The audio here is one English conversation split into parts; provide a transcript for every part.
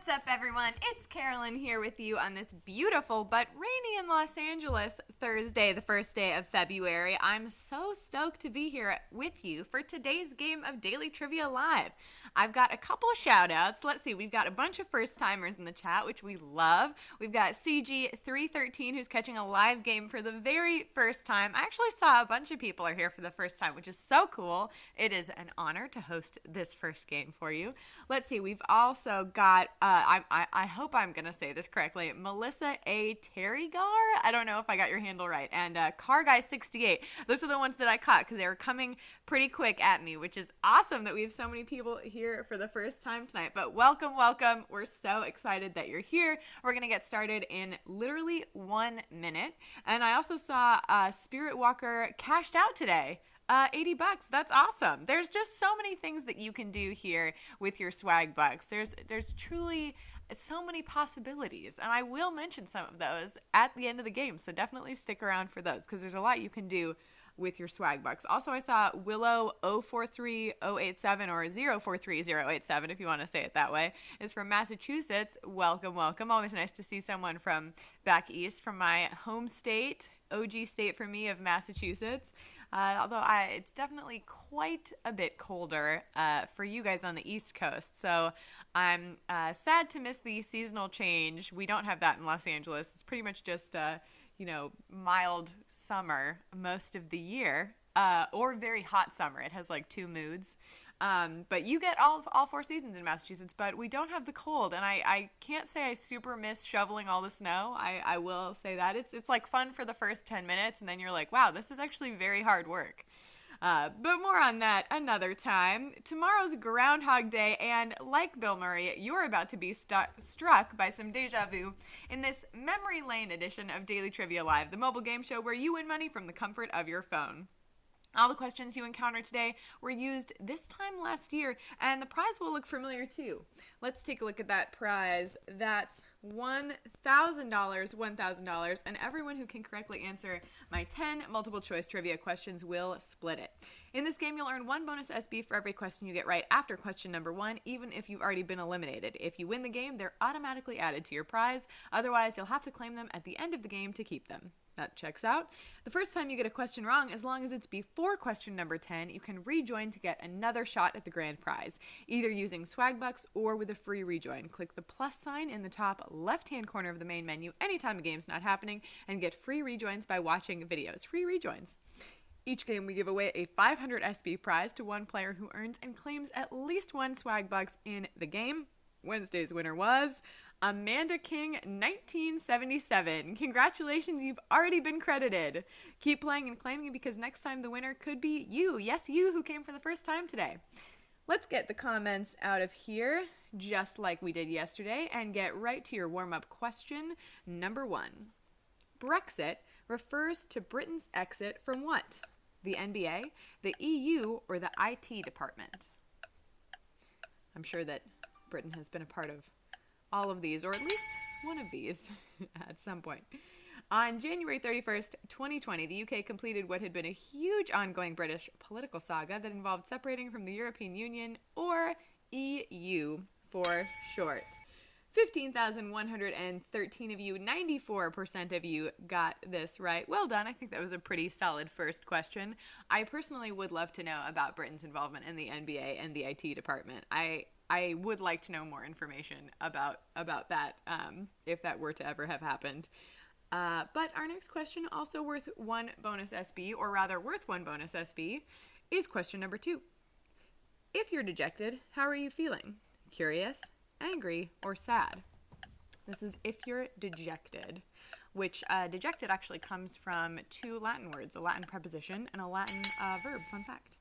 What's up, everyone? It's Carolyn here with you on this beautiful but rainy in Los Angeles Thursday, the first day of February. I'm so stoked to be here with you for today's game of Daily Trivia Live. I've got a couple of shout-outs. Let's see, we've got a bunch of first-timers in the chat, which we love. We've got CG313, who's catching a live game for the very first time. I actually saw a bunch of people are here for the first time, which is so cool. It is an honor to host this first game for you. Let's see, we've also got, I hope I'm going to say this correctly, Melissa A. Terrigar? I don't know if I got your handle right. And Car Guy 68. Those are the ones that I caught because they were coming pretty quick at me, which is awesome that we have so many people here for the first time tonight. But welcome, welcome. We're so excited that you're here. We're going to get started in literally 1 minute. And I also saw Spirit Walker cashed out today. $80. That's awesome. There's just so many things that you can do here with your Swagbucks. There's truly so many possibilities, and I will mention some of those at the end of the game, so definitely stick around for those because there's a lot you can do with your Swagbucks. Also, I saw Willow 043087 or 043087 if you want to say it that way, is from Massachusetts. Welcome, welcome. Always nice to see someone from back east, from my home state, OG state for me of Massachusetts. Although it's definitely quite a bit colder for you guys on the East Coast. So I'm sad to miss the seasonal change. We don't have that in Los Angeles. It's pretty much just, mild summer most of the year, or very hot summer. It has like two moods. But you get all four seasons in Massachusetts, but we don't have the cold. And I can't say I super miss shoveling all the snow. I will say that. It's like fun for the first 10 minutes, and then you're like, wow, this is actually very hard work. But more on that another time. Tomorrow's Groundhog Day, and like Bill Murray, you're about to be struck by some deja vu in this Memory Lane edition of Daily Trivia Live, the mobile game show where you win money from the comfort of your phone. All the questions you encounter today were used this time last year, and the prize will look familiar too. Let's take a look at that prize. That's $1,000, and everyone who can correctly answer my 10 multiple choice trivia questions will split it. In this game, you'll earn 1 bonus SB for every question you get right after question number 1, even if you've already been eliminated. If you win the game, they're automatically added to your prize. Otherwise, you'll have to claim them at the end of the game to keep them. That checks out. The first time you get a question wrong, as long as it's before question number 10, you can rejoin to get another shot at the grand prize, either using Swagbucks or with a free rejoin. Click the plus sign in the top left-hand corner of the main menu anytime a game's not happening and get free rejoins by watching videos. Free rejoins. Each game we give away a 500 SB prize to one player who earns and claims at least one Swagbucks in the game. Wednesday's winner was Amanda King 1977. Congratulations, you've already been credited. Keep playing and claiming because next time the winner could be you. Yes, you who came for the first time today. Let's get the comments out of here, just like we did yesterday, and get right to your warm-up question number 1. Brexit refers to Britain's exit from what? The NBA, the EU, or the IT department? I'm sure that Britain has been a part of all of these, or at least one of these at some point. On January 31st, 2020, the UK completed what had been a huge ongoing British political saga that involved separating from the European Union, or EU for short. 15,113 of you, 94% of you got this right. Well done. I think that was a pretty solid first question. I personally would love to know about Britain's involvement in the NBA and the IT department. I would like to know more information about that if that were to ever have happened. But our next question, also worth 1 bonus SB, or rather worth 1 bonus SB, is question number 2. If you're dejected, how are you feeling? Curious, angry, or sad? This is if you're dejected, which dejected actually comes from 2 Latin words, a Latin preposition and a Latin verb. Fun fact.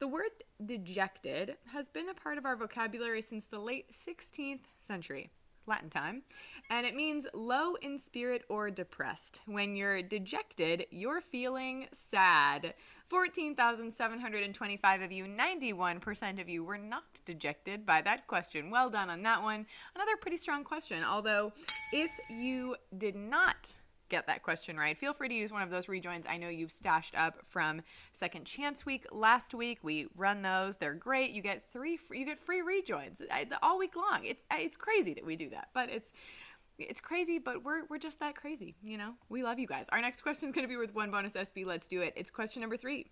The word dejected has been a part of our vocabulary since the late 16th century, Latin time, and it means low in spirit or depressed. When you're dejected, you're feeling sad. 14,725 of you, 91% of you were not dejected by that question. Well done on that one. Another pretty strong question, although if you did not get that question right, feel free to use one of those rejoins I know you've stashed up from Second Chance Week last week. We run those. They're great. You get free rejoins all week long. It's crazy that we do that, but it's crazy, but we're just that crazy, We love you guys. Our next question is going to be worth 1 bonus SB. Let's do it. It's question number 3.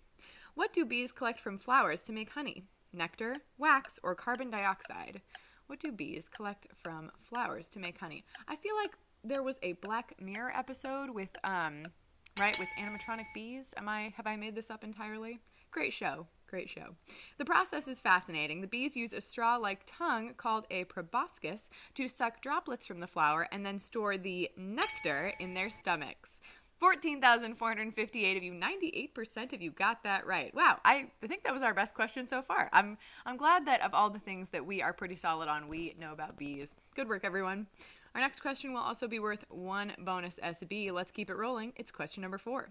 What do bees collect from flowers to make honey? Nectar, wax, or carbon dioxide? What do bees collect from flowers to make honey? I feel like there was a Black Mirror episode with with animatronic bees. Have I made this up entirely? Great show. The process is fascinating. The bees use a straw-like tongue called a proboscis to suck droplets from the flower and then store the nectar in their stomachs. 14,458 of you, 98% of you got that right. Wow, I think that was our best question so far. I'm glad that of all the things that we are pretty solid on, we know about bees. Good work, everyone. Our next question will also be worth 1 bonus SB. Let's keep it rolling. It's question number 4.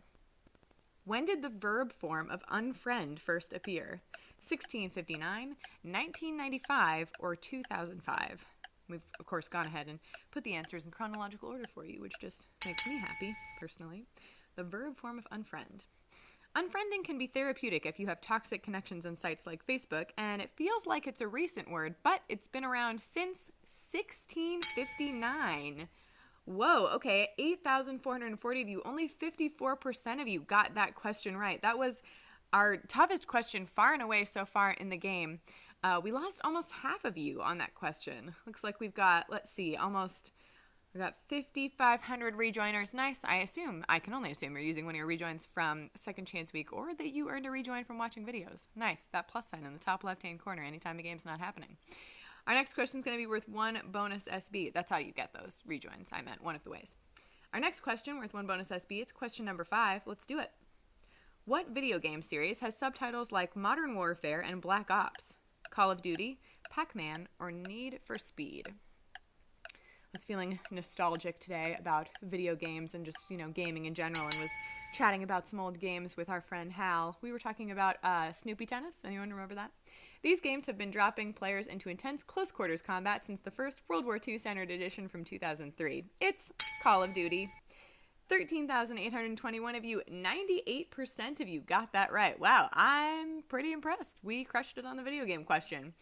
When did the verb form of unfriend first appear? 1659, 1995, or 2005? We've, of course, gone ahead and put the answers in chronological order for you, which just makes me happy, personally. The verb form of unfriend. Unfriending can be therapeutic if you have toxic connections on sites like Facebook, and it feels like it's a recent word, but it's been around since 1659. Whoa, okay, 8,440 of you, only 54% of you got that question right. That was our toughest question far and away so far in the game. We lost almost half of you on that question. Looks like we've got, we got 5,500 rejoiners. Nice. I can only assume you're using one of your rejoins from Second Chance Week, or that you earned a rejoin from watching videos. Nice. That plus sign in the top left-hand corner anytime a game's not happening. Our next question is going to be worth 1 bonus SB. That's how you get those rejoins. I meant one of the ways. Our next question, worth 1 bonus SB, it's question number 5. Let's do it. What video game series has subtitles like Modern Warfare and Black Ops? Call of Duty, Pac-Man, or Need for Speed? I was feeling nostalgic today about video games and just, gaming in general, and was chatting about some old games with our friend Hal. We were talking about Snoopy Tennis. Anyone remember that? These games have been dropping players into intense close quarters combat since the first World War II centered edition from 2003. It's Call of Duty. 13,821 of you, 98% of you got that right. Wow, I'm pretty impressed. We crushed it on the video game question.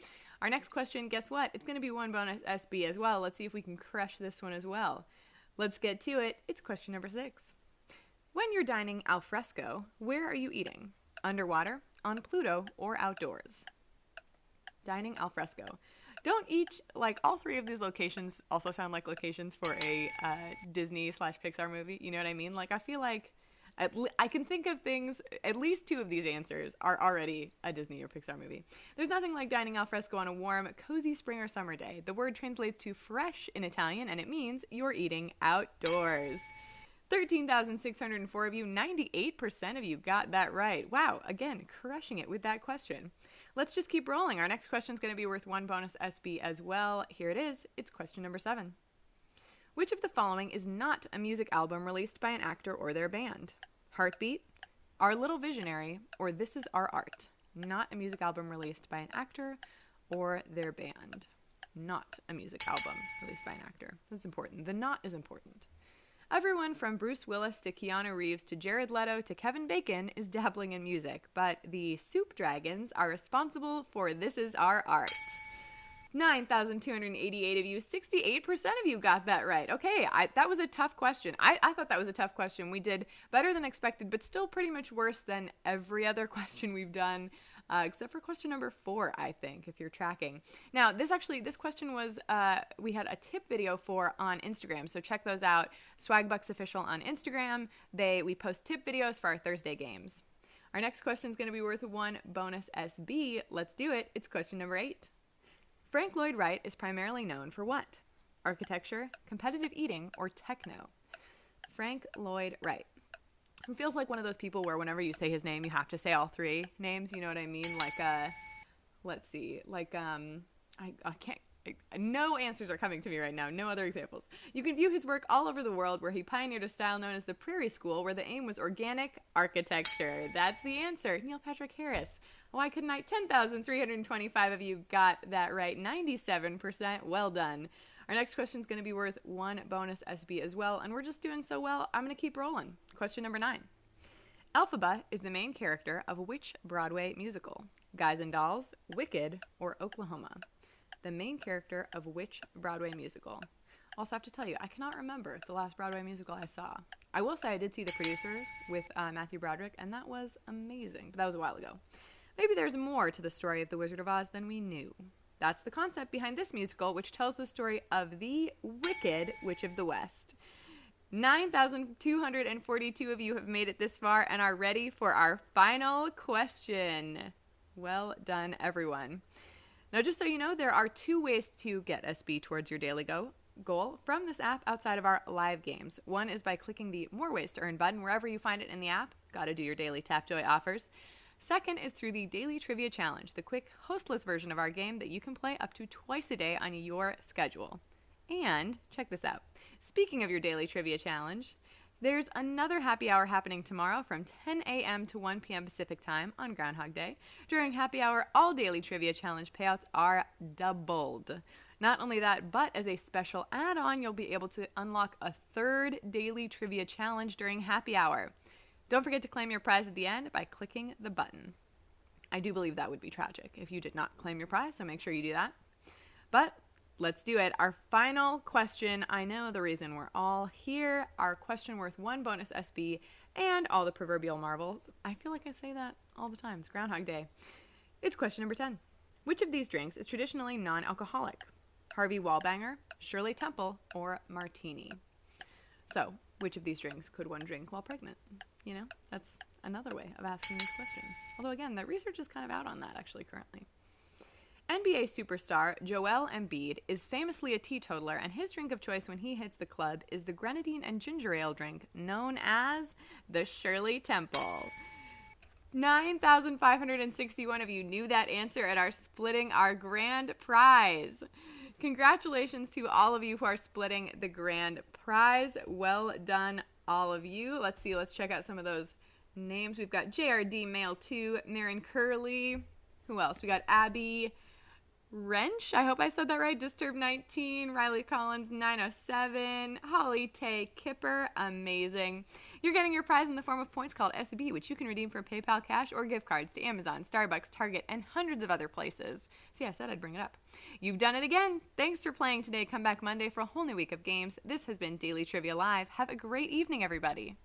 Our next question, guess what? It's going to be 1 bonus SB as well. Let's see if we can crush this one as well. Let's get to it. It's question number 6. When you're dining al fresco, where are you eating? Underwater, on Pluto, or outdoors? Dining al fresco. Don't each, all 3 of these locations also sound like locations for a Disney/Pixar movie. You know what I mean? I feel like I can think of things, at least 2 of these answers are already a Disney or Pixar movie. There's nothing like dining al fresco on a warm, cozy spring or summer day. The word translates to fresh in Italian, and it means you're eating outdoors. 13,604 of you, 98% of you got that right. Wow, again, crushing it with that question. Let's just keep rolling. Our next question is going to be worth 1 bonus SB as well. Here it is. It's question number 7. Which of the following is not a music album released by an actor or their band? Heartbeat, Our Little Visionary, or This Is Our Art? Not a music album released by an actor or their band. Not a music album released by an actor. That's important. The not is important. Everyone from Bruce Willis to Keanu Reeves to Jared Leto to Kevin Bacon is dabbling in music, but the Soup Dragons are responsible for This Is Our Art. 9,288 of you, 68% of you got that right. Okay, that was a tough question. I thought that was a tough question. We did better than expected, but still pretty much worse than every other question we've done, except for question number 4, I think, if you're tracking. Now, this question was, we had a tip video for on Instagram, so check those out. Swagbucks Official on Instagram. We post tip videos for our Thursday games. Our next question is going to be worth 1 bonus SB. Let's do it. It's question number 8. Frank Lloyd Wright is primarily known for what? Architecture, competitive eating, or techno? Frank Lloyd Wright. Who feels like one of those people where whenever you say his name, you have to say all 3 names, you know what I mean? Let's see, I can't, no answers are coming to me right now, no other examples. You can view his work all over the world, where he pioneered a style known as the Prairie School, where the aim was organic architecture. That's the answer. Neil Patrick Harris. Why couldn't I? 10,325 of you got that right. 97%. Well done. Our next question is going to be worth 1 bonus SB as well, and we're just doing so well, I'm going to keep rolling. Question number 9. Elphaba is the main character of which Broadway musical? Guys and Dolls, Wicked, or Oklahoma? The main character of which Broadway musical? Also have to tell you, I cannot remember the last Broadway musical I saw. I will say I did see The Producers with Matthew Broderick, and that was amazing. But that was a while ago. Maybe there's more to the story of The Wizard of Oz than we knew. That's the concept behind this musical, which tells the story of the Wicked Witch of the West. 9,242 of you have made it this far and are ready for our final question. Well done, everyone. Now, just so you know, there are 2 ways to get SB towards your daily goal from this app outside of our live games. One is by clicking the More Ways to Earn button wherever you find it in the app. Gotta do your daily Tapjoy offers. Second is through the Daily Trivia Challenge, the quick hostless version of our game that you can play up to twice a day on your schedule. And, check this out, speaking of your Daily Trivia Challenge, there's another happy hour happening tomorrow from 10 a.m. to 1 p.m. Pacific Time on Groundhog Day. During happy hour, all Daily Trivia Challenge payouts are doubled. Not only that, but as a special add-on, you'll be able to unlock a 3rd Daily Trivia Challenge during happy hour. Don't forget to claim your prize at the end by clicking the button. I do believe that would be tragic if you did not claim your prize, so make sure you do that. But let's do it. Our final question. I know the reason we're all here. Our question worth 1 bonus SB and all the proverbial marbles. I feel like I say that all the time. It's Groundhog Day. It's question number 10. Which of these drinks is traditionally non-alcoholic? Harvey Wallbanger, Shirley Temple, or Martini? So, which of these drinks could one drink while pregnant? You know, that's another way of asking this question. Although, again, the research is kind of out on that, actually, currently. NBA superstar Joel Embiid is famously a teetotaler, and his drink of choice when he hits the club is the grenadine and ginger ale drink known as the Shirley Temple. 9,561 of you knew that answer and are splitting our grand prize. Congratulations to all of you who are splitting the grand prize. Well done, all of you. Let's see. Let's check out some of those names. We've got JRD Mail 2, Marin Curley. Who else? We got Abby Wrench. I hope I said that right. Disturb 19, Riley Collins 907, Holly Tay Kipper. Amazing. You're getting your prize in the form of points called SB, which you can redeem for PayPal cash or gift cards to Amazon, Starbucks, Target, and hundreds of other places. See, I said I'd bring it up. You've done it again. Thanks for playing today. Come back Monday for a whole new week of games. This has been Daily Trivia Live. Have a great evening, everybody.